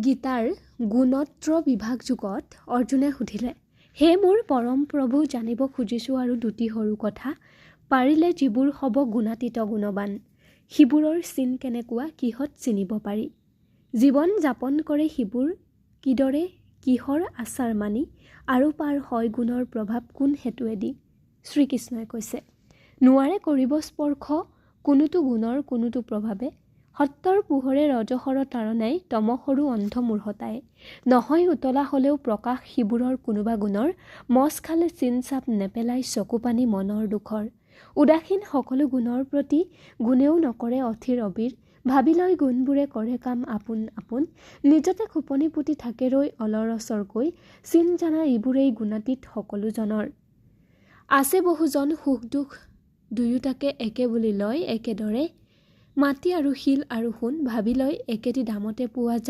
গীতাৰ গুণত্ৰ বিভাগ যুগত অৰ্জুনে সুধিলে, হে মোৰ পৰম প্ৰভু, জানিব খুজিছোঁ আৰু দুটি সৰু কথা। পাৰিলে যিবোৰ হ'ব গুণাতীত গুণবান, সিবোৰৰ চিন কেনেকুৱা, কিহত চিনিব পাৰি? জীৱন যাপন কৰে সিবোৰ কিদৰে, কিহৰ আচাৰ মানি, আৰু পাৰ হয় গুণৰ প্ৰভাৱ কোন হেতুৱেদি? শ্ৰীকৃষ্ণই কৈছে, নোৱাৰে কৰিব স্পৰ্শ কোনোটো গুণৰ কোনোটো প্ৰভাৱে। সত্যৰ পোহৰে ৰজসৰ তাৰণাই, তমসৰো অন্ধ মূঢ়তাই। নহয় উতলা হ'লেও প্ৰকাশ সিবোৰৰ কোনোবা গুণৰ, মচ খালে চিন চাপ নেপেলাই চকু পানী মনৰ দুখৰ। উদাসীন সকলো গুণৰ প্ৰতি, গুণেও নকৰে অথিৰ অবিৰ। ভাবি লয় গুণবোৰে কৰে কাম আপোন আপোন, নিজতে খোপনি পুতি থাকে ৰৈ অলৰচৰকৈ। চিন জানা ইবোৰেই গুণাতীত সকলোজনৰ, আছে বহুজন সুখ দুখ দুয়োটাকে একে বুলি লয় একেদৰে। মাটি আৰু শিল আৰু সোণ ভাবি লয় একেটি দামতে পোৱা যায়।